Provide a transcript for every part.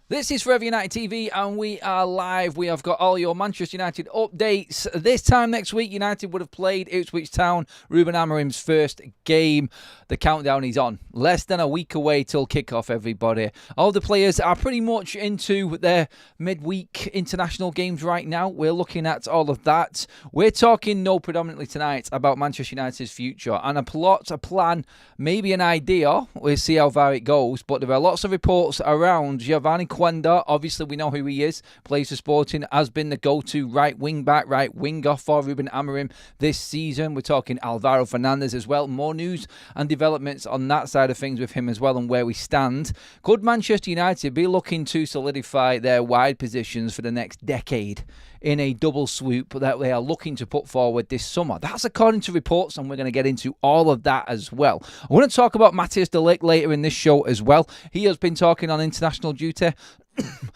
This is Forever United TV and we are live. We have got all your Manchester United updates. This time next week, United would have played Ipswich Town, Ruben Amorim's first game. The countdown is on. Less than a week away till kickoff, everybody. All the players are pretty much into their midweek international games right now. We're looking at all of that. We're talking predominantly tonight about Manchester United's future and a plot, a plan, maybe an idea. We'll see how far it goes. But there are lots of reports around Giovany Quenda. Obviously, we know who he is. Plays for Sporting. Has been the go-to right wing back, right winger for Ruben Amorim this season. We're talking Alvaro Fernandez as well. More news and developments on that side of things with him as well and where we stand. Could Manchester United be looking to solidify their wide positions for the next decade in a double swoop that they are looking to put forward this summer? That's according to reports, and we're going to get into all of that as well. I want to talk about Matthijs de Ligt later in this show as well. He has been talking on international duty.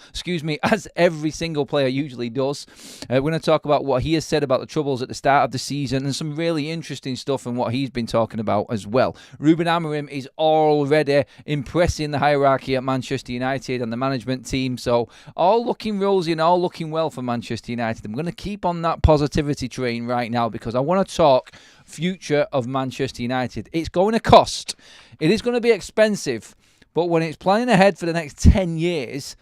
Excuse me, as every single player usually does. We're going to talk about what he has said about the troubles at the start of the season and some really interesting stuff and what he's been talking about as well. Ruben Amorim is already impressing the hierarchy at Manchester United and the management team, so all looking rosy and all looking well for Manchester United. I'm going to keep on that positivity train right now because I want to talk future of Manchester United. It's going to cost. It is going to be expensive, but when it's planning ahead for the next 10 years,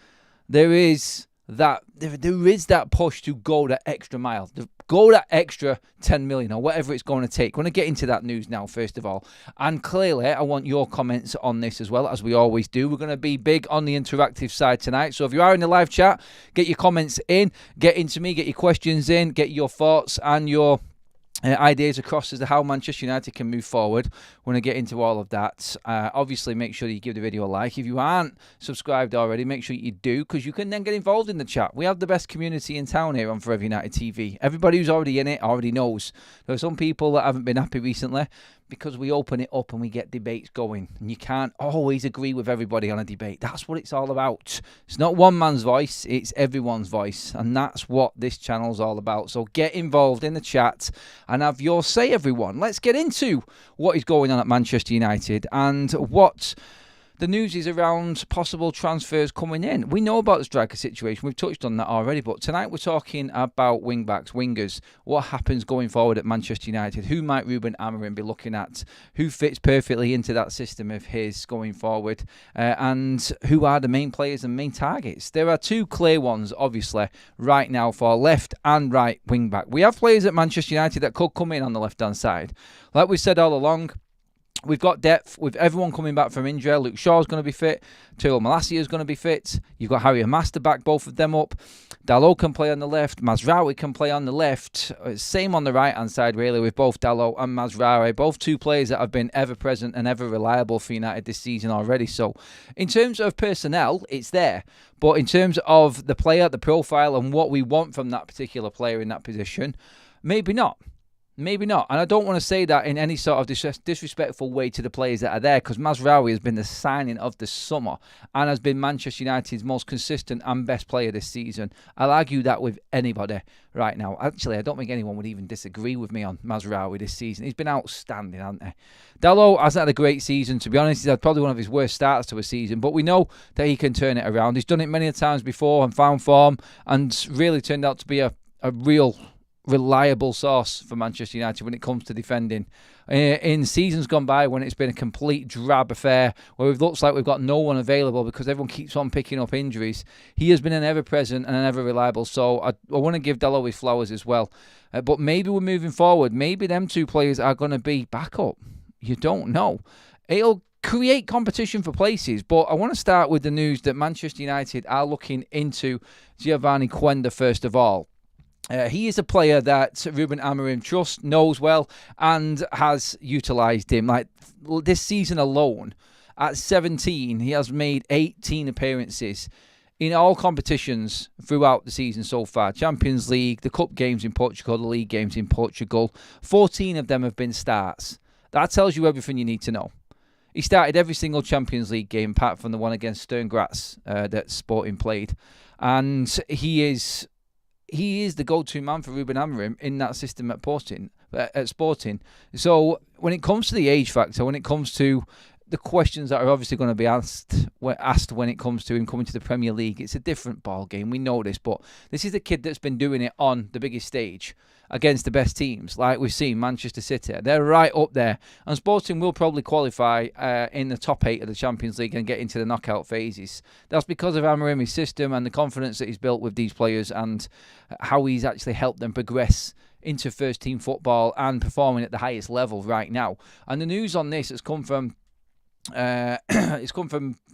there is that push to go that extra mile, to go that extra 10 million or whatever it's going to take. We're going to get into that news now, first of all. And clearly, I want your comments on this as well, as we always do. We're going to be big on the interactive side tonight. So if you are in the live chat, get your comments in, get into me, get your questions in, get your thoughts and your ideas across as to how Manchester United can move forward. We're going to get into all of that. Obviously, make sure you give the video a like. If you aren't subscribed already, make sure you do, because you can then get involved in the chat. We have the best community in town here on Forever United TV. Everybody who's already in it already knows. There are some people that haven't been happy recently because we open it up and we get debates going. And you can't always agree with everybody on a debate. That's what it's all about. It's not one man's voice, it's everyone's voice. And that's what this channel's all about. So get involved in the chat and have your say, everyone. Let's get into what is going on at Manchester United and what the news is around possible transfers coming in. We know about the striker situation. We've touched on that already. But tonight we're talking about wing-backs, wingers. What happens going forward at Manchester United? Who might Ruben Amorim be looking at? Who fits perfectly into that system of his going forward? And who are the main players and main targets? There are two clear ones, obviously, right now for left and right wing-back. We have players at Manchester United that could come in on the left-hand side. Like we said all along, we've got depth with everyone coming back from injury. Luke Shaw's going to be fit. Tyrell Malacia is going to be fit. You've got Harry and Master back, both of them up. Dalot can play on the left. Mazraoui can play on the left. Same on the right-hand side, really, with both Dalot and Mazraoui. Both two players that have been ever-present and ever-reliable for United this season already. So, in terms of personnel, it's there. But in terms of the player, the profile, and what we want from that particular player in that position, maybe not. Maybe not. And I don't want to say that in any sort of disrespectful way to the players that are there, because Mazraoui has been the signing of the summer and has been Manchester United's most consistent and best player this season. I'll argue that with anybody right now. Actually, I don't think anyone would even disagree with me on Mazraoui this season. He's been outstanding, hasn't he? Dalot hasn't had a great season, to be honest. He's had probably one of his worst starts to a season, but we know that he can turn it around. He's done it many times before and found form and really turned out to be a real reliable source for Manchester United when it comes to defending. In seasons gone by, when it's been a complete drab affair, where it looks like we've got no one available because everyone keeps on picking up injuries, he has been an ever-present and an ever-reliable. So I want to give Dalot his flowers as well. But maybe we're moving forward. Maybe them two players are going to be backup. You don't know. It'll create competition for places, but I want to start with the news that Manchester United are looking into Giovany Quenda first of all. He is a player that Ruben Amorim trusts, knows well, and has utilised him. Like this season alone, at 17, he has made 18 appearances in all competitions throughout the season so far. Champions League, the Cup games in Portugal, the League games in Portugal. 14 of them have been starts. That tells you everything you need to know. He started every single Champions League game, apart from the one against Sturm Graz that Sporting played. And he is the go-to man for Ruben Amorim in that system at Sporting. So when it comes to the age factor, when it comes to the questions that are obviously going to be asked when it comes to him coming to the Premier League. It's a different ball game. We know this, but this is the kid that's been doing it on the biggest stage against the best teams, like we've seen Manchester City. They're right up there, and Sporting will probably qualify in the top 8 of the Champions League and get into the knockout phases. That's because of Amorim's system and the confidence that he's built with these players and how he's actually helped them progress into first-team football and performing at the highest level right now. And the news on this has come from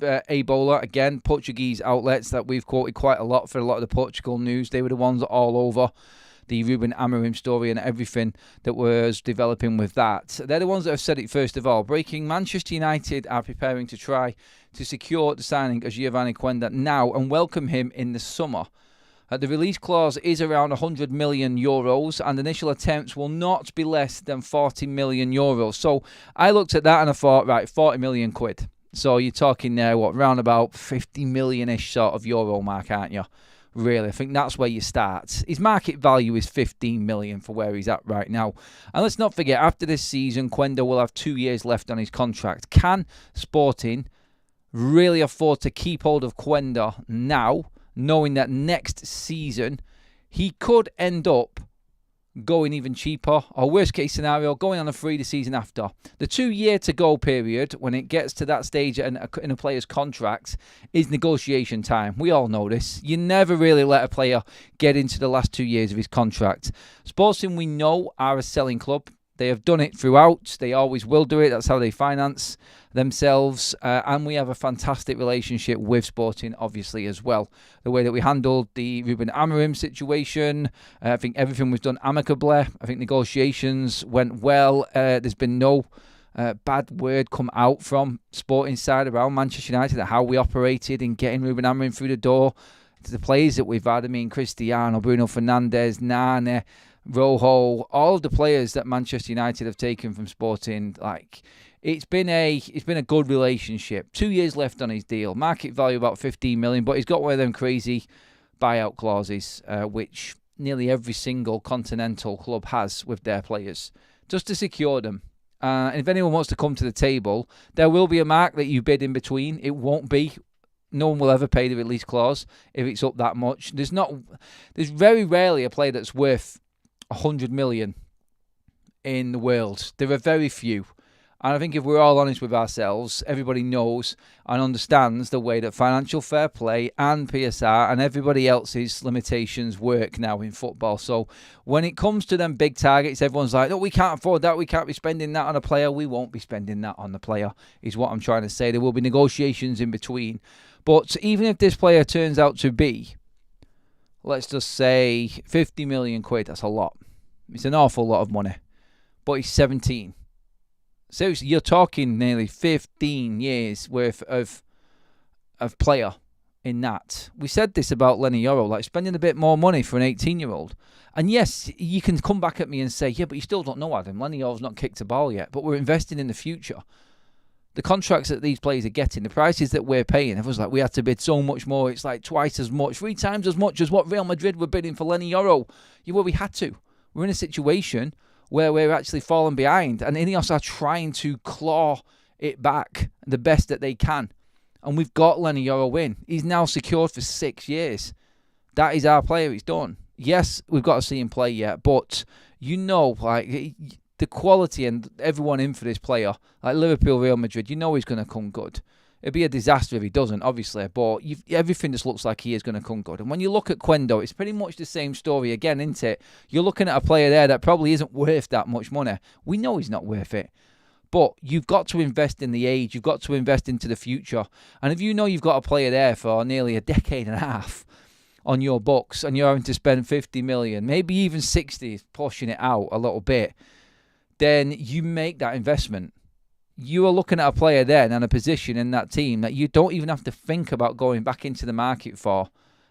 Ebola, again, Portuguese outlets that we've quoted quite a lot for a lot of the Portugal news. They were the ones all over the RUBEN AMORIM story and everything that was developing with that. They're the ones that have said it first of all. Breaking: Manchester United are preparing to try to secure the signing of Giovany Quenda now and welcome him in the summer. The release clause is around €100 million, and initial attempts will not be less than €40 million. So I looked at that and I thought, right, £40 million. So you're talking there, round about 50 million-ish sort of euro mark, aren't you? Really, I think that's where you start. His market value is 15 million for where he's at right now. And let's not forget, after this season, Quenda will have 2 years left on his contract. Can Sporting really afford to keep hold of Quenda now, knowing that next season he could end up going even cheaper, or worst case scenario, going on a free the season after? The 2 year to go period, when it gets to that stage in a player's contract, is negotiation time. We all know this. You never really let a player get into the last 2 years of his contract. Sporting, we know, are a selling club. They have done it throughout. They always will do it. That's how they finance themselves. And we have a fantastic relationship with Sporting, obviously, as well. The way that we handled the RUBEN AMORIM situation, I think everything was done amicably. I think negotiations went well. There's been no bad word come out from Sporting side around Manchester United, how we operated in getting RUBEN AMORIM through the door. To the players that we've had, I mean, Cristiano, Bruno Fernandez, Nane, Rojo, all of the players that Manchester United have taken from Sporting, it's been a good relationship. 2 years left on his deal. Market value about 15 million, but he's got one of them crazy buyout clauses, which nearly every single continental club has with their players, just to secure them. And if anyone wants to come to the table, there will be a mark that you bid in between. It won't be. No one will ever pay the release clause if it's up that much. There's very rarely a player that's worth 100 million in the world. There are very few. And I think if we're all honest with ourselves, everybody knows and understands the way that financial fair play and PSR and everybody else's limitations work now in football. So when it comes to them big targets, everyone's like, oh, we can't afford that. We can't be spending that on a player. We won't be spending that on the player, is what I'm trying to say. There will be negotiations in between. But even if this player turns out to be, let's just say, 50 million quid, that's a lot. It's an awful lot of money. But he's 17. Seriously, you're talking nearly 15 years worth of player in that. We said this about Lenny Yoro, spending a bit more money for an 18-year-old. And yes, you can come back at me and say, yeah, but you still don't know Adam. Lenny Yoro's not kicked a ball yet, but we're investing in the future. The contracts that these players are getting, the prices that we're paying, everyone's like, we had to bid so much more. It's like twice as much, 3 times as much as what Real Madrid were bidding for Lenny Yoro. Well, we had to. We're in a situation where we're actually falling behind, and Ineos are trying to claw it back the best that they can. And we've got Lenny Yoro in. He's now secured for 6 years. That is our player. He's done. Yes, we've got to see him play yet, but the quality and everyone in for this player, like Liverpool, Real Madrid, he's going to come good. It'd be a disaster if he doesn't, obviously, but everything just looks like he is going to come good. And when you look at Quenda, it's pretty much the same story again, isn't it? You're looking at a player there that probably isn't worth that much money. We know he's not worth it. But you've got to invest in the age. You've got to invest into the future. And if you know you've got a player there for nearly a decade and a half on your books and you're having to spend 50 million, maybe even 60, pushing it out a little bit, then you make that investment. You are looking at a player then and a position in that team that you don't even have to think about going back into the market for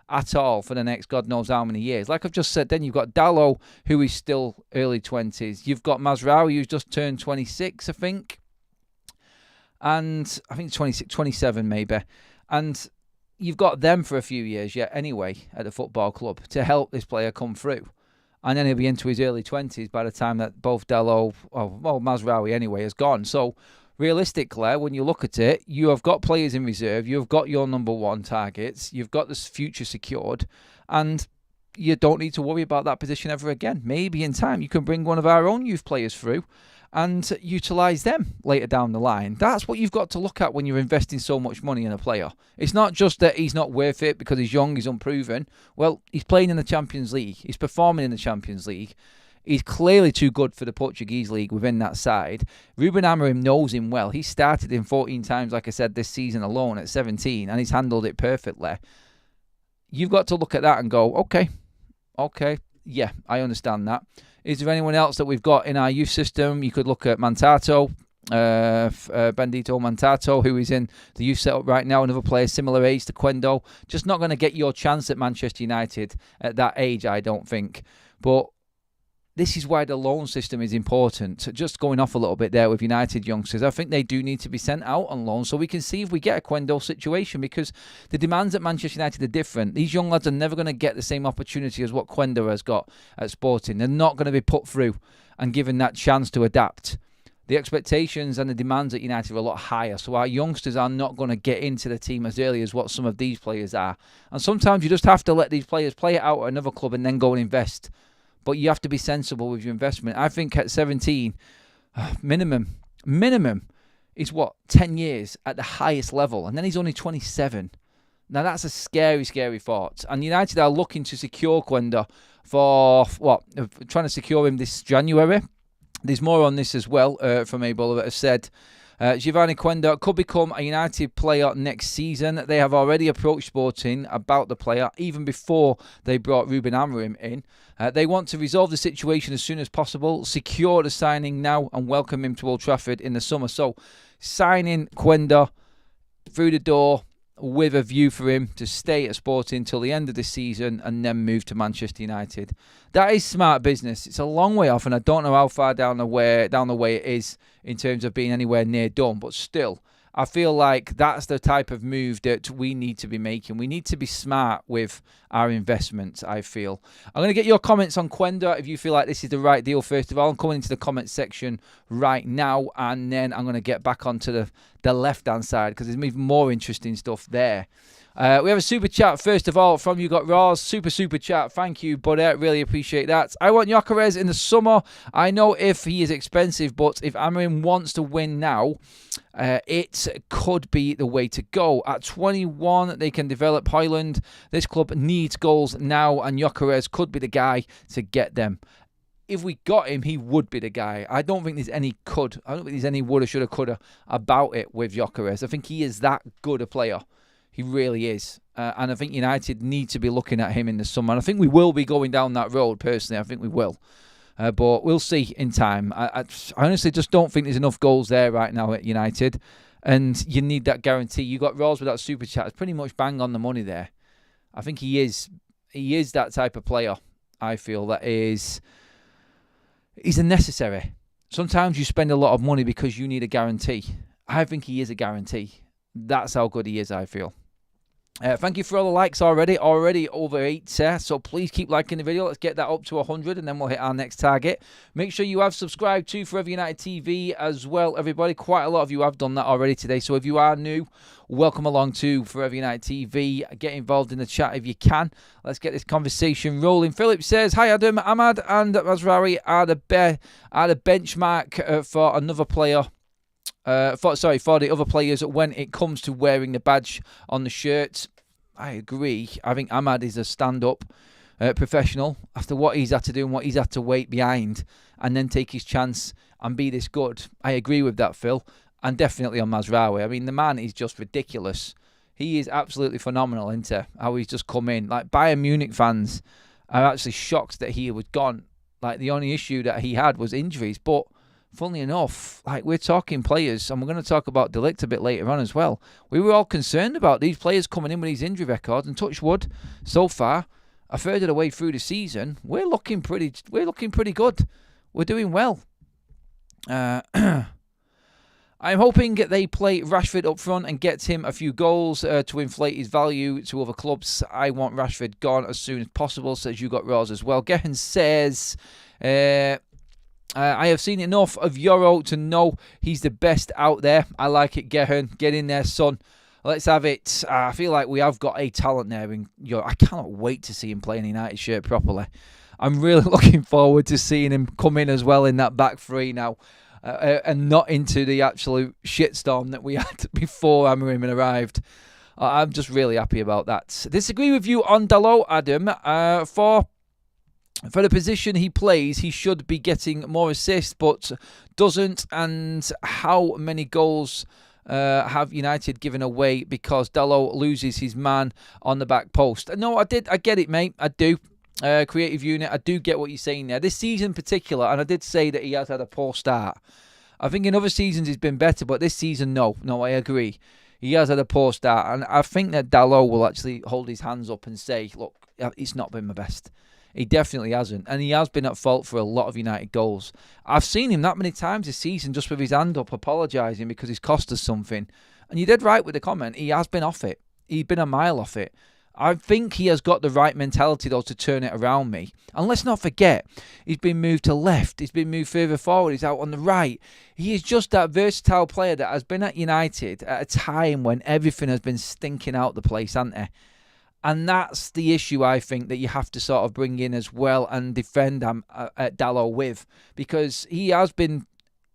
at all for the next God knows how many years. Like I've just said, then you've got Dalot, who is still early 20s. You've got Mazraoui, who's just turned 26, I think. And I think 26, 27 maybe. And you've got them for a few years yet anyway at the football club to help this player come through. And then he'll be into his early 20s by the time that both Dalot, Mazraoui anyway, has gone. So realistically, when you look at it, you have got players in reserve, you have got your number one targets, you've got this future secured, and you don't need to worry about that position ever again. Maybe in time you can bring one of our own youth players through and utilise them later down the line. That's what you've got to look at when you're investing so much money in a player. It's not just that he's not worth it because he's young, he's unproven. Well, he's playing in the Champions League. He's performing in the Champions League. He's clearly too good for the Portuguese league within that side. Ruben Amorim knows him well. He started him 14 times, like I said, this season alone at 17, and he's handled it perfectly. You've got to look at that and go, okay, yeah, I understand that. Is there anyone else that we've got in our youth system? You could look at Mantato, Bendito Mantato, who is in the youth setup right now, another player similar age to Quenda. Just not going to get your chance at Manchester United at that age, I don't think. But this is why the loan system is important. Just going off a little bit there with United youngsters, I think they do need to be sent out on loan so we can see if we get a Quenda situation, because the demands at Manchester United are different. These young lads are never going to get the same opportunity as what Quenda has got at Sporting. They're not going to be put through and given that chance to adapt. The expectations and the demands at United are a lot higher, so our youngsters are not going to get into the team as early as what some of these players are. And sometimes you just have to let these players play it out at another club and then go and invest. But you have to be sensible with your investment. I think at 17, minimum is 10 years at the highest level. And then he's only 27. Now that's a scary, scary thought. And United are looking to secure Quenda for, trying to secure him this January. There's more on this as well from Abel that has said, Giovany Quenda could become a United player next season. They have already approached Sporting about the player even before they brought Ruben Amorim in. They want to resolve the situation as soon as possible, secure the signing now and welcome him to Old Trafford in the summer. So signing Quenda through the door with a view for him to stay at Sporting until the end of the season and then move to Manchester United. That is smart business. It's a long way off, and I don't know how far down the way it is in terms of being anywhere near done, but still, I feel like that's the type of move that we need to be making. We need to be smart with our investments, I feel. I'm going to get your comments on Quenda if you feel like this is the right deal. First of all, I'm coming into the comment section right now, and then I'm going to get back onto the left-hand side because there's even more interesting stuff there. We have a super chat, first of all, from You Got Raws. Super chat. Thank you, buddy. Really appreciate that. I want Gyökeres in the summer. I know if he is expensive, but if Amorim wants to win now, it could be the way to go. At 21, they can develop Højlund. This club needs goals now, and Gyökeres could be the guy to get them. If we got him, he would be the guy. I don't think there's any could. I don't think there's any woulda, shoulda, coulda about it with Gyökeres. I think he is that good a player. He really is. And I think United need to be looking at him in the summer. And I think we will be going down that road, personally. I think we will. But we'll see in time. I honestly just don't think there's enough goals there right now at United. And you need that guarantee. You got Rawls with that super chat. It's pretty much bang on the money there. I think he is that type of player, I feel, that is... He's a necessary. Sometimes you spend a lot of money because you need a guarantee. I think he is a guarantee. That's how good he is, I feel. Thank you for all the likes already over 8, so please keep liking the video. Let's get that up to 100 and then we'll hit our next target. Make sure you have subscribed to Forever United TV as well, everybody. Quite a lot of you have done that already today, so if you are new, welcome along to Forever United TV. Get involved in the chat if you can. Let's get this conversation rolling. Philip says, hi Adam, Ahmad and Mazraoui are the benchmark for another player. For the other players when it comes to wearing the badge on the shirt. I agree. I think Ahmad is a stand-up professional after what he's had to do and what he's had to wait behind and then take his chance and be this good. I agree with that, Phil. And definitely on Mazraoui. I mean, the man is just ridiculous. He is absolutely phenomenal, isn't he? How he's just come in. Like, Bayern Munich fans are actually shocked that he was gone. Like, the only issue that he had was injuries, but funnily enough, like, we're talking players, and we're going to talk about De Ligt a bit later on as well. We were all concerned about these players coming in with these injury records, and touch wood, so far, a third of the way through the season, we're looking pretty good. We're doing well. I'm hoping they play Rashford up front and gets him a few goals to inflate his value to other clubs. I want Rashford gone as soon as possible, says You Got Raws as well. Gehan says... I have seen enough of Euro to know he's the best out there. I like it, Gehan. Get in there, son. Let's have it. I feel like we have got a talent there. I cannot wait to see him play in a United shirt properly. I'm really looking forward to seeing him come in as well in that back three now. And not into the absolute shitstorm that we had before Amorim arrived. I'm just really happy about that. Disagree with you on Dalot, Adam. For the position he plays, he should be getting more assists, but doesn't. And how many goals have United given away because Dalot loses his man on the back post? No, I get it, mate. I do. Creative unit, I do get what you're saying there. This season in particular, and I did say that he has had a poor start. I think in other seasons he's been better, but this season, no, I agree. He has had a poor start, and I think that Dalot will actually hold his hands up and say, look, it's not been my best. He definitely hasn't, and he has been at fault for a lot of United goals. I've seen him that many times this season just with his hand up apologising because he's cost us something. And you did right with the comment, he has been off it. He's been a mile off it. I think he has got the right mentality, though, to turn it around me. And let's not forget, he's been moved to left. He's been moved further forward. He's out on the right. He is just that versatile player that has been at United at a time when everything has been stinking out the place, hasn't it? And that's the issue, I think, that you have to sort of bring in as well and defend Dalot with. Because he has been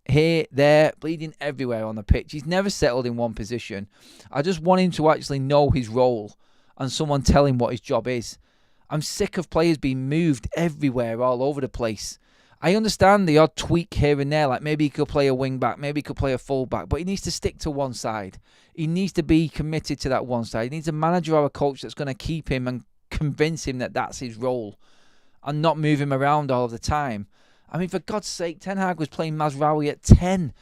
here, there, bleeding everywhere on the pitch. He's never settled in one position. I just want him to actually know his role and someone tell him what his job is. I'm sick of players being moved everywhere, all over the place. I understand the odd tweak here and there, like maybe he could play a wing back, maybe he could play a full back, but he needs to stick to one side. He needs to be committed to that one side. He needs a manager or a coach that's going to keep him and convince him that that's his role and not move him around all of the time. I mean, for God's sake, Ten Hag was playing Mazraoui at 10.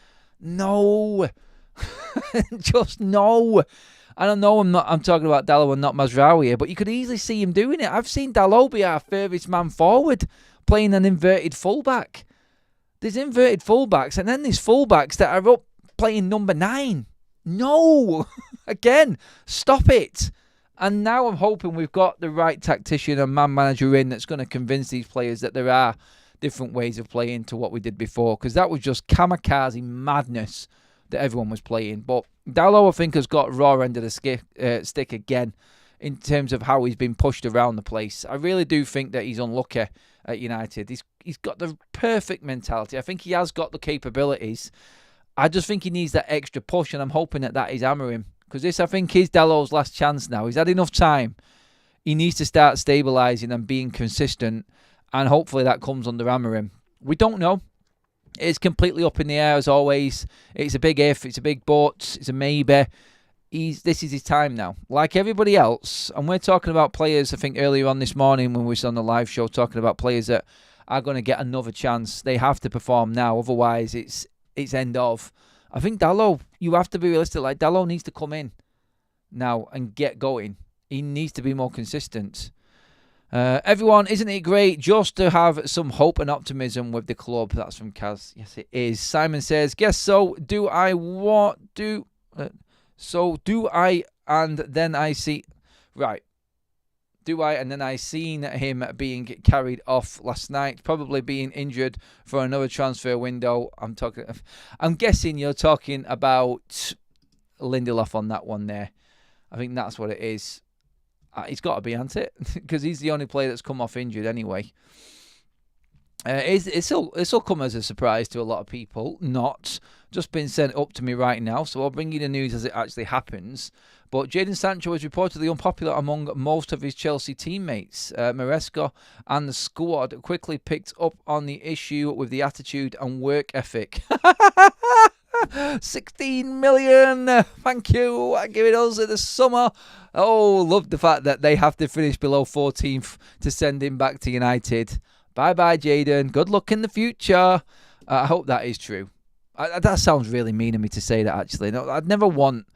No. Just no. And I know I'm talking about Dalot and not Mazraoui here, but you could easily see him doing it. I've seen Dalot be our furthest man forward, playing an inverted fullback. There's inverted fullbacks, and then there's fullbacks that are up playing number 9. No! Again, stop it. And now I'm hoping we've got the right tactician and man manager in that's going to convince these players that there are different ways of playing to what we did before, because that was just kamikaze madness that everyone was playing. But Dalot, I think, has got raw end of the stick again in terms of how he's been pushed around the place. I really do think that he's unlucky at United. He's got the perfect mentality. I think he has got the capabilities. I just think he needs that extra push, and I'm hoping that is Amorim. Because this, I think, is Dalot's last chance now. He's had enough time. He needs to start stabilising and being consistent, and hopefully that comes under Amorim. We don't know. It's completely up in the air as always. It's a big if, it's a big but, it's a maybe. This is his time now. Like everybody else, and we're talking about players, I think earlier on this morning when we was on the live show, talking about players that are going to get another chance. They have to perform now, otherwise it's end of. I think Dalot, you have to be realistic. Like, Dalot needs to come in now and get going. He needs to be more consistent. Everyone, isn't it great just to have some hope and optimism with the club? That's from Kaz. Yes, it is. Simon says, guess so. Do I and then I see... Right. Do I and then I seen him being carried off last night, probably being injured for another transfer window. I'm guessing you're talking about Lindelof on that one there. I think that's what it is. He's got to be, hasn't it? Because he's the only player that's come off injured anyway. It'll come as a surprise to a lot of people. Not just been sent up to me right now, so I'll bring you the news as it actually happens. But Jadon Sancho is reportedly unpopular among most of his Chelsea teammates. Maresca and the squad quickly picked up on the issue with the attitude and work ethic. 16 million, thank you, give it us in the summer. Oh, love the fact that they have to finish below 14th to send him back to United. Bye-bye, Jadon. Good luck in the future. I hope that is true. That sounds really mean of me to say that, actually. No, I'd never want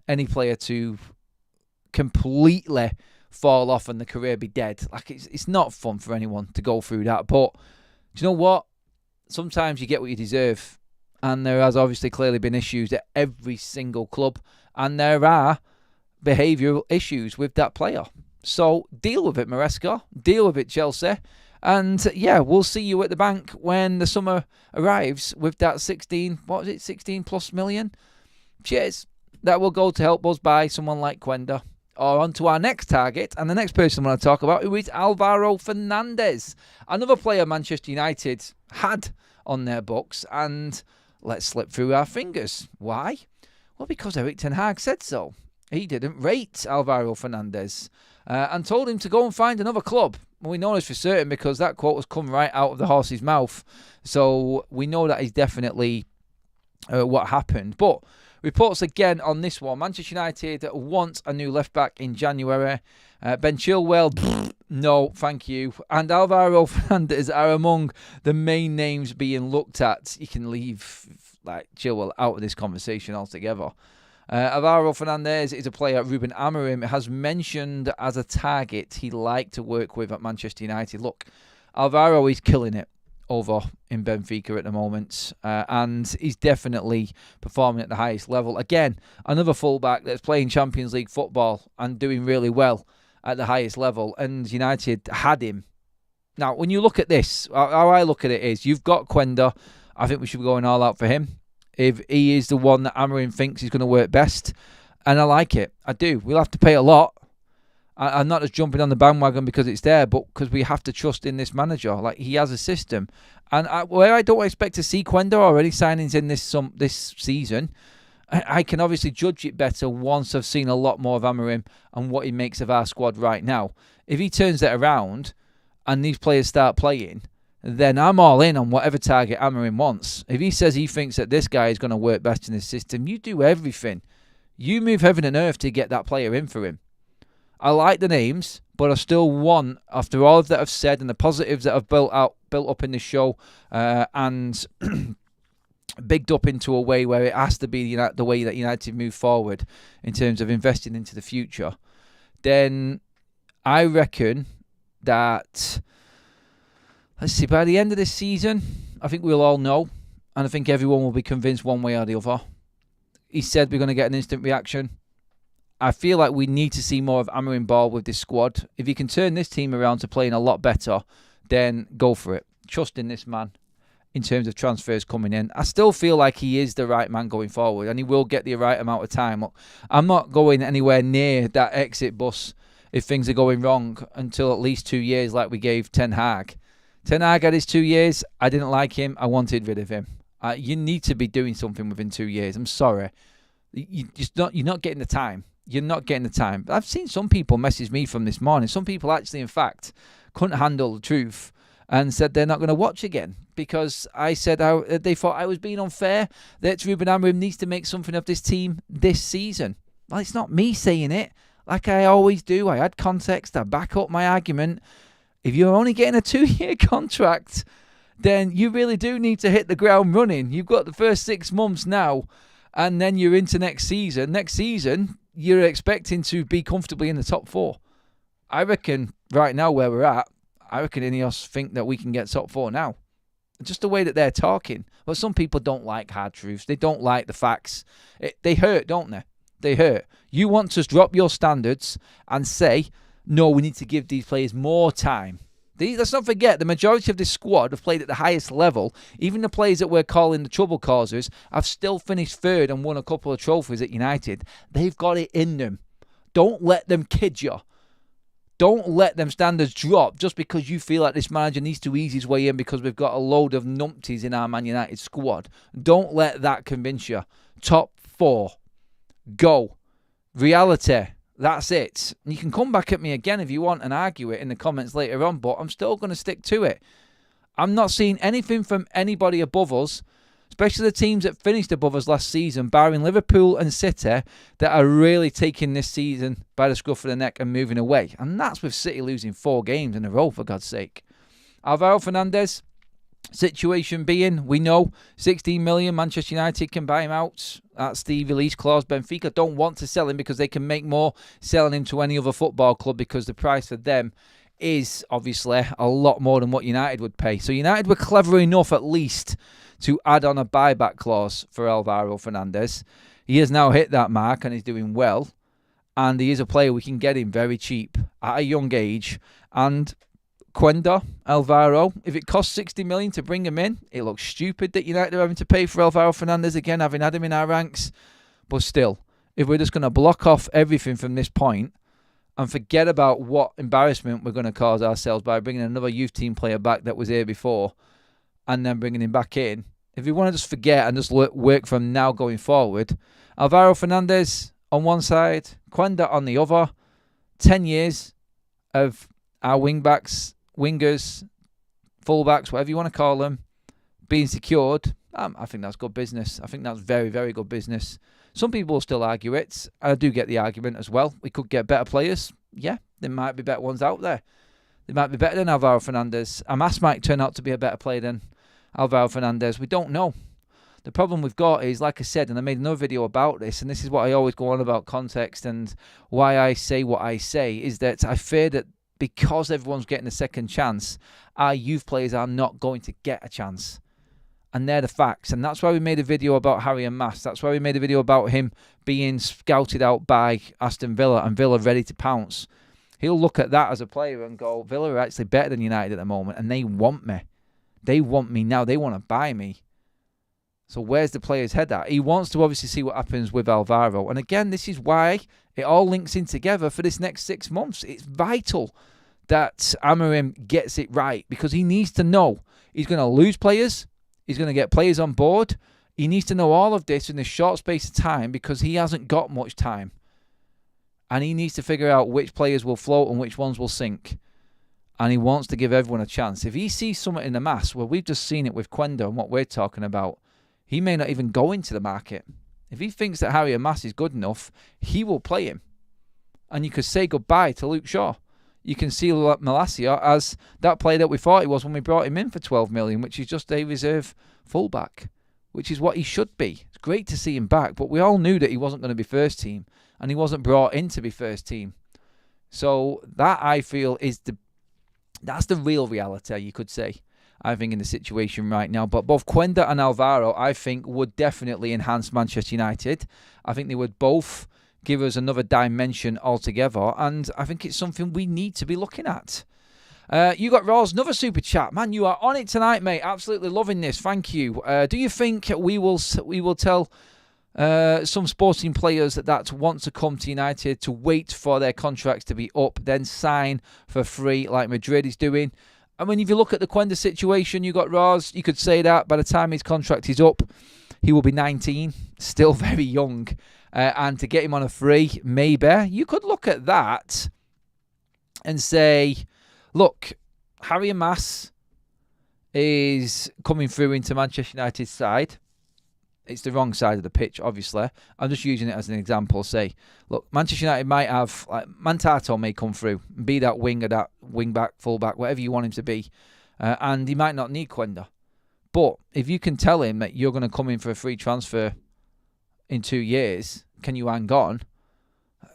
any player to completely fall off and the career be dead. Like, it's not fun for anyone to go through that. But do you know what? Sometimes you get what you deserve. And there has obviously clearly been issues at every single club. And there are behavioural issues with that player. So deal with it, Maresca. Deal with it, Chelsea. And yeah, we'll see you at the bank when the summer arrives with that 16 plus million. Cheers. That will go to help us buy someone like Quenda. Or on to our next target, and the next person I want to talk about, who is Alvaro Fernandez. Another player Manchester United had on their books, and let's slip through our fingers. Why? Well, because Erik ten Hag said so. He didn't rate Alvaro Fernandez and told him to go and find another club. We know this for certain because that quote has come right out of the horse's mouth. So we know that is definitely what happened. But reports again on this one. Manchester United want a new left-back in January. Ben Chilwell, no, thank you. And Alvaro Fernandez are among the main names being looked at. You can leave Chilwell out of this conversation altogether. Alvaro Fernandez is a player RUBEN AMORIM has mentioned as a target he'd like to work with at Manchester United. Look, Alvaro is killing it over in Benfica at the moment, and he's definitely performing at the highest level. Again, another fullback that's playing Champions League football and doing really well at the highest level, and United had him. Now, when you look at this, how I look at it is, you've got Quenda. I think we should be going all out for him. If he is the one that Amorim thinks is going to work best, and I like it. I do. We'll have to pay a lot. I'm not just jumping on the bandwagon because it's there, but because we have to trust in this manager. Like, he has a system. And where I don't expect to see Quenda or any signings in this season, I can obviously judge it better once I've seen a lot more of Amorim and what he makes of our squad right now. If he turns it around and these players start playing, then I'm all in on whatever target Amorim wants. If he says he thinks that this guy is going to work best in his system, you do everything. You move heaven and earth to get that player in for him. I like the names, but I still want, after all that I've said and the positives that I've built up in this show, and bigged up into a way where it has to be the way that United move forward in terms of investing into the future, then I reckon that, let's see, by the end of this season, I think we'll all know, and I think everyone will be convinced one way or the other. He said we're going to get an instant reaction. I feel like we need to see more of Amorim ball with this squad. If you can turn this team around to playing a lot better, then go for it. Trust in this man in terms of transfers coming in. I still feel like he is the right man going forward, and he will get the right amount of time. I'm not going anywhere near that exit bus if things are going wrong until at least 2 years like we gave Ten Hag. Ten Hag had his 2 years. I didn't like him. I wanted rid of him. You need to be doing something within 2 years. I'm sorry. You're not getting the time. You're not getting the time. I've seen some people message me from this morning. Some people actually, in fact, couldn't handle the truth and said they're not going to watch again because I said they thought I was being unfair, that RUBEN AMORIM needs to make something of this team this season. Well, it's not me saying it. Like I always do, I add context, I back up my argument. If you're only getting a 2-year contract, then you really do need to hit the ground running. You've got the first 6 months now, and then you're into next season. Next season, you're expecting to be comfortably in the top 4. I reckon right now where we're at, I reckon Ineos think that we can get top 4 now. Just the way that they're talking. But some people don't like hard truths. They don't like the facts. They hurt, don't they? They hurt. You want to drop your standards and say, no, we need to give these players more time. Let's not forget, the majority of this squad have played at the highest level. Even the players that we're calling the trouble causers have still finished third and won a couple of trophies at United. They've got it in them. Don't let them kid you. Don't let them standards drop just because you feel like this manager needs to ease his way in because we've got a load of numpties in our Man United squad. Don't let that convince you. Top 4. Go. Reality. That's it. You can come back at me again if you want and argue it in the comments later on, but I'm still going to stick to it. I'm not seeing anything from anybody above us, especially the teams that finished above us last season, barring Liverpool and City, that are really taking this season by the scruff of the neck and moving away. And that's with City losing 4 games in a row, for God's sake. Alvaro Fernandez, situation being, we know 16 million, Manchester United can buy him out. That's the release clause. Benfica don't want to sell him because they can make more selling him to any other football club because the price for them is obviously a lot more than what United would pay. So United were clever enough at least to add on a buyback clause for Alvaro Fernandez. He has now hit that mark and is doing well. And he is a player we can get him very cheap at a young age. And Quenda, Alvaro. If it costs 60 million to bring him in, it looks stupid that United are having to pay for Alvaro Fernandez again, having had him in our ranks. But still, if we're just going to block off everything from this point and forget about what embarrassment we're going to cause ourselves by bringing another youth team player back that was here before and then bringing him back in, if we want to just forget and just work from now going forward, Alvaro Fernandez on one side, Quenda on the other, 10 years of our wing-backs, wingers, full-backs, whatever you want to call them, being secured, I think that's good business. I think that's very, very good business. Some people will still argue it. I do get the argument as well. We could get better players. Yeah, there might be better ones out there. They might be better than Alvaro Fernandez. Amas might turn out to be a better player than Alvaro Fernandez. We don't know. The problem we've got is, like I said, and I made another video about this, and this is what I always go on about context and why I say what I say, is that I fear that because everyone's getting a second chance, our youth players are not going to get a chance. And they're the facts. And that's why we made a video about Harry and Mass. That's why we made a video about him being scouted out by Aston Villa and Villa ready to pounce. He'll look at that as a player and go, Villa are actually better than United at the moment, and they want me. They want me now. They want to buy me. So where's the player's head at? He wants to obviously see what happens with Alvaro. And again, this is why it all links in together for this next 6 months. It's vital that Amorim gets it right, because he needs to know he's going to lose players. He's going to get players on board. He needs to know all of this in a short space of time, because he hasn't got much time. And he needs to figure out which players will float and which ones will sink. And he wants to give everyone a chance. If he sees something in the mass, well, we've just seen it with Quenda and what we're talking about, he may not even go into the market. If he thinks that Harry Mass is good enough, he will play him. And you could say goodbye to Luke Shaw. You can see Malacia as that player that we thought he was when we brought him in for 12 million, which is just a reserve fullback, which is what he should be. It's great to see him back, but we all knew that he wasn't going to be first team, and he wasn't brought in to be first team. So that, I feel, is that's the real reality, you could say, I think, in the situation right now. But both Quenda and Alvaro, I think, would definitely enhance Manchester United. I think they would both give us another dimension altogether, and I think it's something we need to be looking at. You got Ross, another super chat. Man, you are on it tonight, mate. Absolutely loving this. Thank you. Do you think we will tell some sporting players that want to come to United to wait for their contracts to be up, then sign for free like Madrid is doing? I mean, if you look at the Quenda situation, you got Ross, you could say that by the time his contract is up, he will be 19, still very young. And to get him on a free, maybe, you could look at that and say, look, Harry Mass is coming through into Manchester United's side. It's the wrong side of the pitch, obviously. I'm just using it as an example. Say, look, Manchester United might have, like, Mantato may come through, be that wing or that wing back, full back, whatever you want him to be. And he might not need Quenda. But if you can tell him that you're going to come in for a free transfer in 2 years, can you hang on?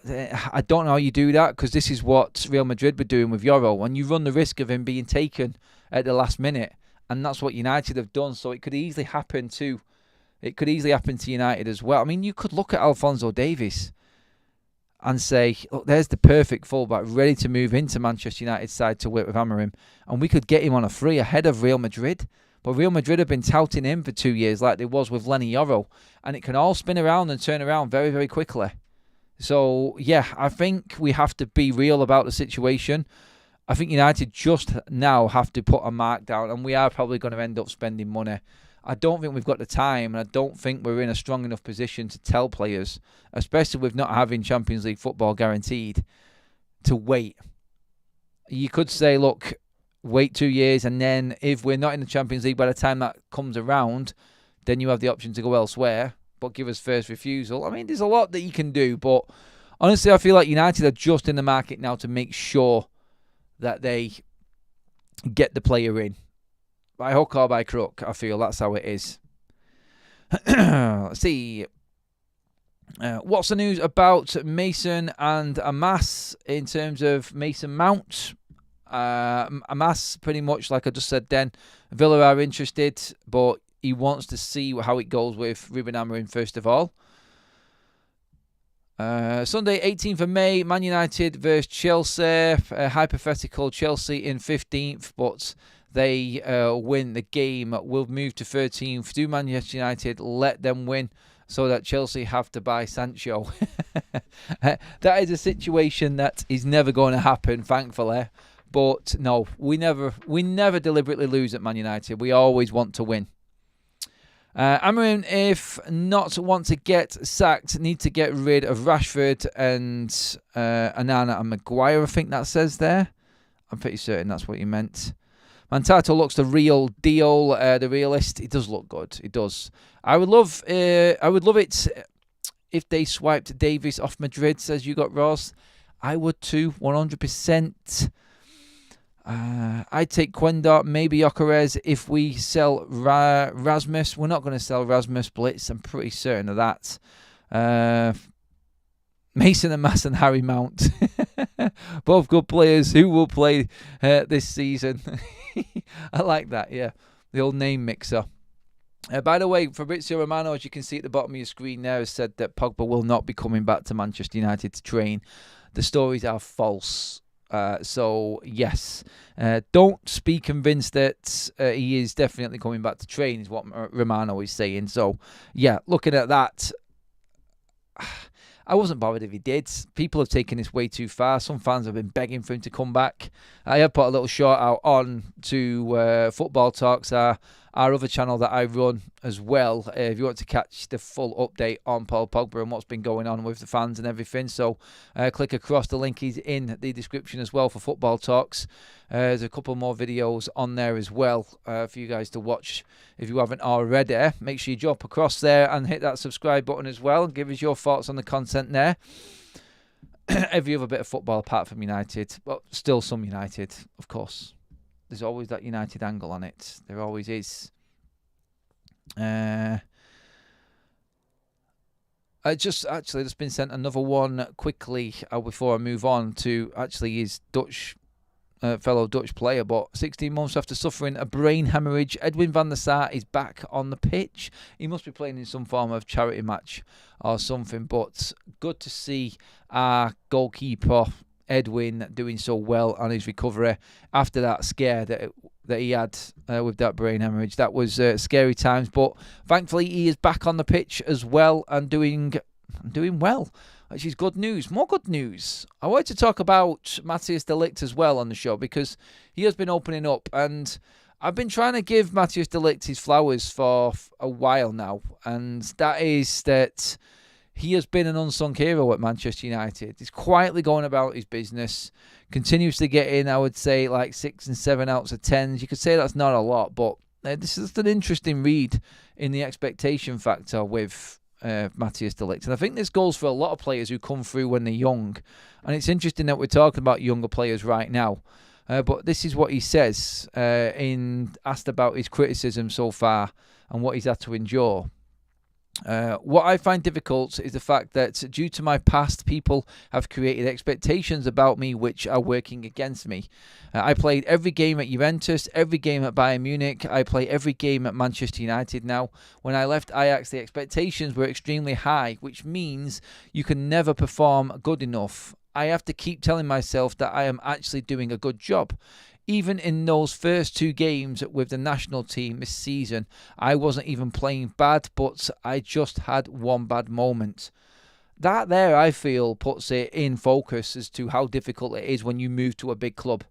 I don't know how you do that, because this is what Real Madrid were doing with Euro, and you run the risk of him being taken at the last minute, and that's what United have done. So it could easily happen to United as well. I mean, you could look at Alphonso Davies and say, look, there's the perfect fullback ready to move into Manchester United's side to work with Amorim, and we could get him on a free ahead of Real Madrid. But Real Madrid have been touting him for 2 years like they was with Lenny Yoro. And it can all spin around and turn around very, very quickly. So, yeah, I think we have to be real about the situation. I think United just now have to put a mark down, and we are probably going to end up spending money. I don't think we've got the time, and I don't think we're in a strong enough position to tell players, especially with not having Champions League football guaranteed, to wait. You could say, look, wait 2 years, and then if we're not in the Champions League by the time that comes around, then you have the option to go elsewhere, but give us first refusal. I mean, there's a lot that you can do, but honestly, I feel like United are just in the market now to make sure that they get the player in. By hook or by crook, I feel that's how it is. Let's see. What's the news about Mason and Amas in terms of Mason Mount? Amas, pretty much like I just said then, Villa are interested, but he wants to see how it goes with Ruben Amorim first of all. Sunday, 18th of May, Man United versus Chelsea. Hypothetical Chelsea in 15th, but they win the game. We'll move to 13th. Do Manchester United let them win so that Chelsea have to buy Sancho? That is a situation that is never going to happen, thankfully. But no, we never deliberately lose at Man United. We always want to win. Amorim, if not want to get sacked, need to get rid of Rashford and Onana and Maguire, I think that says there. I'm pretty certain that's what he meant. Mantato looks the real deal, the realist. He does look good. He does. I would love it if they swiped Davies off Madrid, says you got Ross. I would too, 100%. I'd take Quenda, maybe Gyökeres if we sell Rasmus. We're not going to sell Rasmus Blitz, I'm pretty certain of that. Mason and Mass and Harry Mount. Both good players who will play this season. I like that, yeah. The old name mixer. By the way, Fabrizio Romano, as you can see at the bottom of your screen there, has said that Pogba will not be coming back to Manchester United to train. The stories are false. So, yes, don't be convinced that he is definitely coming back to train, is what Romano is saying. So, yeah, looking at that, I wasn't bothered if he did. People have taken this way too far. Some fans have been begging for him to come back. I have put a little shout out on to Football Talks, our other channel that I run as well. If you want to catch the full update on Paul Pogba and what's been going on with the fans and everything. So click across. The link is in the description as well for Football Talks. There's a couple more videos on there as well for you guys to watch if you haven't already. Make sure you jump across there and hit that subscribe button as well. Give us your thoughts on the content there. Every other bit of football apart from United, but still some United, of course. There's always that United angle on it. There always is. I just been sent another one quickly before I move on to actually his Dutch fellow Dutch player, but 16 months after suffering a brain hemorrhage, Edwin van der Sar is back on the pitch. He must be playing in some form of charity match or something, but good to see our goalkeeper Edwin doing so well on his recovery after that scare that he had with that brain hemorrhage. That was scary times, but thankfully he is back on the pitch as well and doing well, which is good news. More good news. I wanted to talk about Matthijs de Ligt as well on the show because he has been opening up, and I've been trying to give Matthijs de Ligt his flowers for a while now, and that is that he has been an unsung hero at Manchester United. He's quietly going about his business, continues to get in, I would say, like 6 and 7 out of 10s. You could say that's not a lot, but this is an interesting read in the expectation factor with Matthijs de Ligt. And I think this goes for a lot of players who come through when they're young. And it's interesting that we're talking about younger players right now. But this is what he says asked about his criticism so far and what he's had to endure. What I find difficult is the fact that due to my past, people have created expectations about me which are working against me. I played every game at Juventus, every game at Bayern Munich. I play every game at Manchester United now. When I left Ajax, the expectations were extremely high, which means you can never perform good enough. I have to keep telling myself that I am actually doing a good job. Even in those first 2 games with the national team this season, I wasn't even playing bad, but I just had one bad moment. That there, I feel, puts it in focus as to how difficult it is when you move to a big club.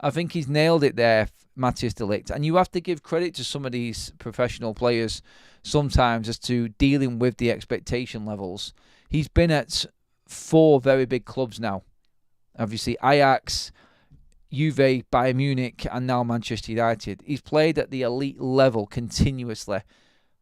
I think he's nailed it there, Matthijs de Ligt. And you have to give credit to some of these professional players sometimes as to dealing with the expectation levels. He's been at 4 very big clubs now. Obviously, Ajax, Juve, Bayern Munich, and now Manchester United. He's played at the elite level continuously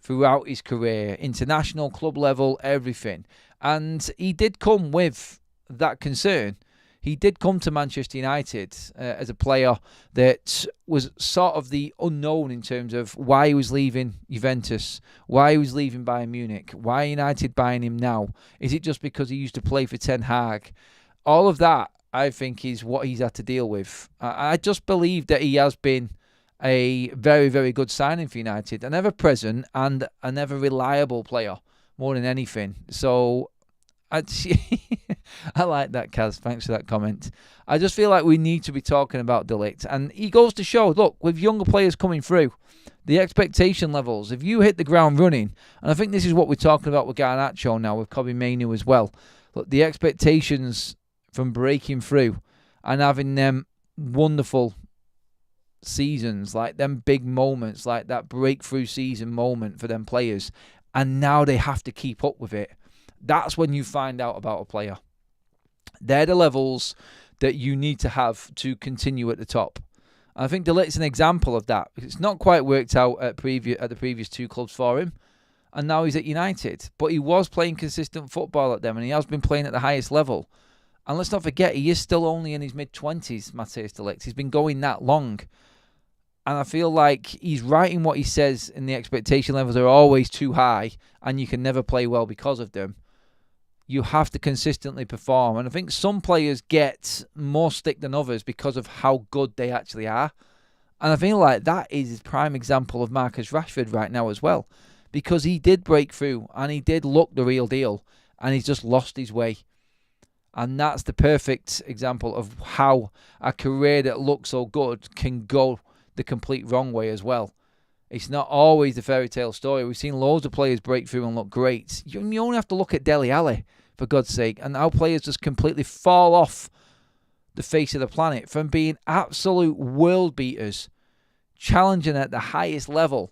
throughout his career, international, club level, everything. And he did come with that concern. He did come to Manchester United as a player that was sort of the unknown in terms of why he was leaving Juventus, why he was leaving Bayern Munich, why United buying him now. Is it just because he used to play for Ten Hag? All of that, I think, is what he's had to deal with. I just believe that he has been a very, very good signing for United. An ever-present and an ever-reliable player, more than anything. So I like that, Kaz. Thanks for that comment. I just feel like we need to be talking about De Ligt. And he goes to show, look, with younger players coming through, the expectation levels, if you hit the ground running, and I think this is what we're talking about with Garnacho now, with Kobbie Mainoo as well. Look, the expectations from breaking through and having them wonderful seasons, like them big moments, like that breakthrough season moment for them players, and now they have to keep up with it. That's when you find out about a player. They're the levels that you need to have to continue at the top. I think De Ligt's an example of that. It's not quite worked out at the previous two clubs for him, and now he's at United. But he was playing consistent football at them, and he has been playing at the highest level. And let's not forget, he is still only in his mid-20s, Matthijs de Ligt. He's been going that long. And I feel like he's right in what he says, in the expectation levels are always too high, and you can never play well because of them. You have to consistently perform. And I think some players get more stick than others because of how good they actually are. And I feel like that is a prime example of Marcus Rashford right now as well. Because he did break through and he did look the real deal. And he's just lost his way. And that's the perfect example of how a career that looks so good can go the complete wrong way as well. It's not always the fairy tale story. We've seen loads of players break through and look great. You only have to look at Dele Alli, for God's sake, and how players just completely fall off the face of the planet from being absolute world beaters, challenging at the highest level,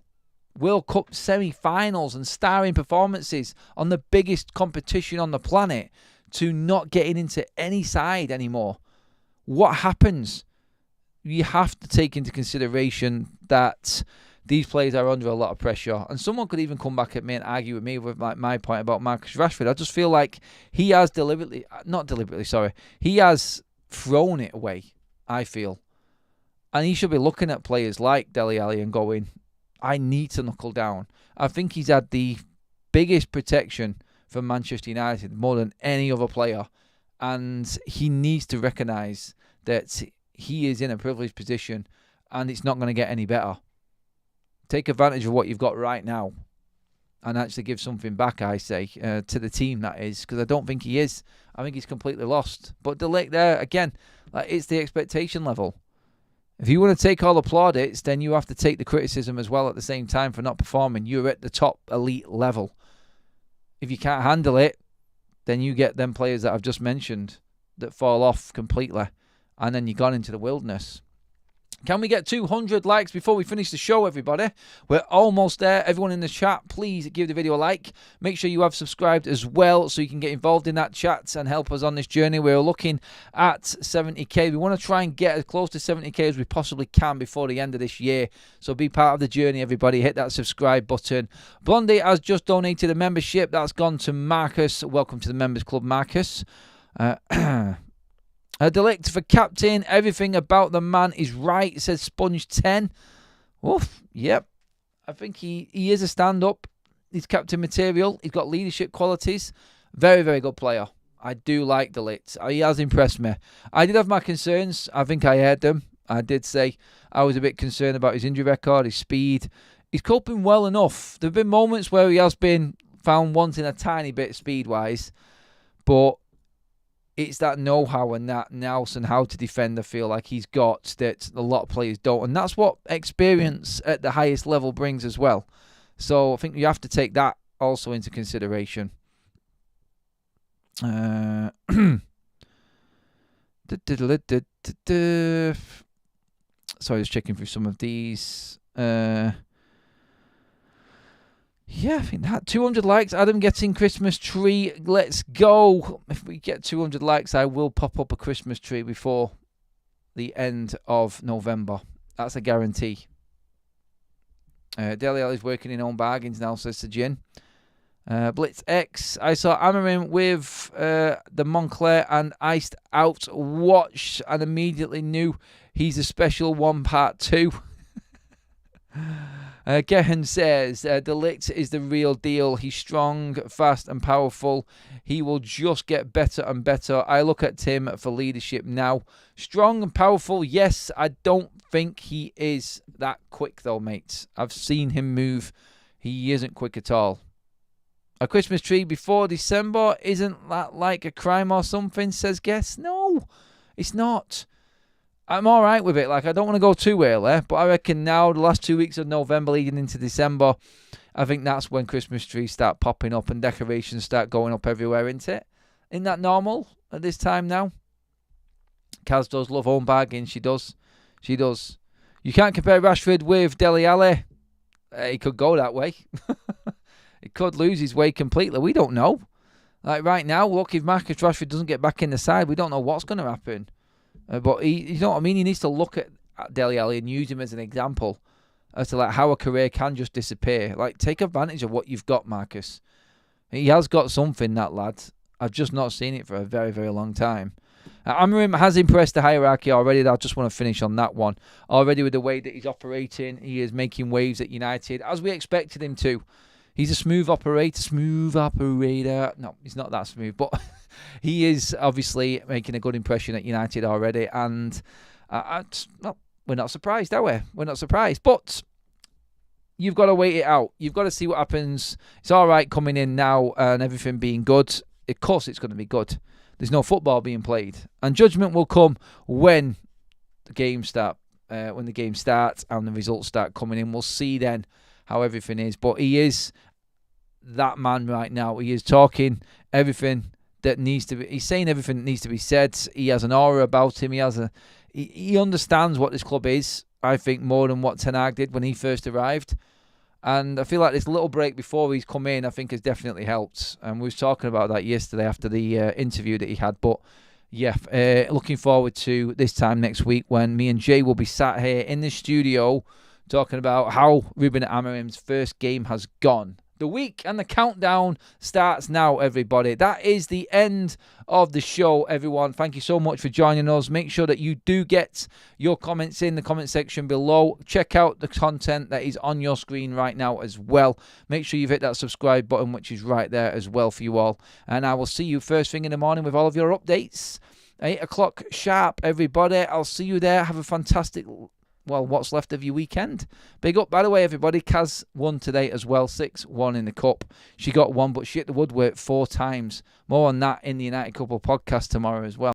World Cup semi-finals and starring performances on the biggest competition on the planet, to not getting into any side anymore. What happens? You have to take into consideration that these players are under a lot of pressure. And someone could even come back at me and argue with me with my point about Marcus Rashford. I just feel like he has he has thrown it away, I feel. And he should be looking at players like Dele Alli and going, I need to knuckle down. I think he's had the biggest protection from Manchester United more than any other player. And he needs to recognise that he is in a privileged position and it's not going to get any better. Take advantage of what you've got right now and actually give something back, I say, to the team, that is, because I don't think he is. I think he's completely lost. But De Ligt there, again, it's the expectation level. If you want to take all the plaudits, then you have to take the criticism as well at the same time for not performing. You're at the top elite level. If you can't handle it, then you get them players that I've just mentioned that fall off completely, and then you've gone into the wilderness. Can we get 200 likes before we finish the show, everybody? We're almost there. Everyone in the chat, please give the video a like. Make sure you have subscribed as well so you can get involved in that chat and help us on this journey. We're looking at 70k. We want to try and get as close to 70k as we possibly can before the end of this year. So be part of the journey, everybody. Hit that subscribe button. Blondie has just donated a membership. That's gone to Marcus. Welcome to the Members Club, Marcus. De Ligt for captain. Everything about the man is right, says Sponge 10. Oof, yep. I think he is a stand-up. He's captain material. He's got leadership qualities. Very, very good player. I do like De Ligt. He has impressed me. I did have my concerns. I think I aired them. I did say I was a bit concerned about his injury record, his speed. He's coping well enough. There have been moments where he has been found wanting a tiny bit speed-wise, but it's that know-how and that nous and how to defend, I feel like he's got, that a lot of players don't. And that's what experience at the highest level brings as well. So I think you have to take that also into consideration. Sorry, just checking through some of these. Yeah, I think that 200 likes. Adam getting Christmas tree. Let's go. If we get 200 likes, I will pop up a Christmas tree before the end of November. That's a guarantee. Dele Alli is working in own bargains now, says Sajin. Blitz X. I saw Amorim with the Moncler and iced out watch and immediately knew he's a special one part 2. Gehan says, De Ligt is the real deal. He's strong, fast and powerful. He will just get better and better. I look at him for leadership now. Strong and powerful, yes. I don't think he is that quick though, mates. I've seen him move. He isn't quick at all. A Christmas tree before December, isn't that like a crime or something, says Guess? No, it's not. I'm all right with it. Like, I don't want to go too early, but I reckon now, the last 2 weeks of November leading into December, I think that's when Christmas trees start popping up and decorations start going up everywhere, isn't it? Isn't that normal at this time now? Kaz does love home bargains. She does. You can't compare Rashford with Dele Alli. He could go that way. He could lose his way completely. We don't know. Like right now, look, if Marcus Rashford doesn't get back in the side, we don't know what's going to happen. But you know what I mean? He needs to look at Dele Alli and use him as an example as to like how a career can just disappear. Like, take advantage of what you've got, Marcus. He has got something, that lad. I've just not seen it for a very, very long time. Amorim has impressed the hierarchy already. I just want to finish on that one. Already with the way that he's operating, he is making waves at United, as we expected him to. He's a smooth operator. No, he's not that smooth, but he is obviously making a good impression at United already. And we're not surprised, are we? We're not surprised. But you've got to wait it out. You've got to see what happens. It's all right coming in now and everything being good. Of course it's going to be good. There's no football being played. And judgment will come when the game starts and the results start coming in. We'll see then how everything is. But he is that man right now. He is talking everything that needs to be. He's saying everything that needs to be said. He has an aura about him. He understands what this club is, I think, more than what Ten Hag did when he first arrived. And I feel like this little break before he's come in, I think, has definitely helped. And we was talking about that yesterday after the interview that he had. But yeah, looking forward to this time next week when me and Jay will be sat here in the studio talking about how Ruben Amorim's first game has gone. The week and the countdown starts now, everybody. That is the end of the show, everyone. Thank you so much for joining us. Make sure that you do get your comments in the comment section below. Check out the content that is on your screen right now as well. Make sure you've hit that subscribe button, which is right there as well for you all. And I will see you first thing in the morning with all of your updates. 8 o'clock sharp, everybody. I'll see you there. Have a fantastic, what's left of your weekend. Big up, by the way, everybody. Kaz won today as well, 6-1 in the cup. She got one, but she hit the woodwork 4 times. More on that in the United Couple podcast tomorrow as well.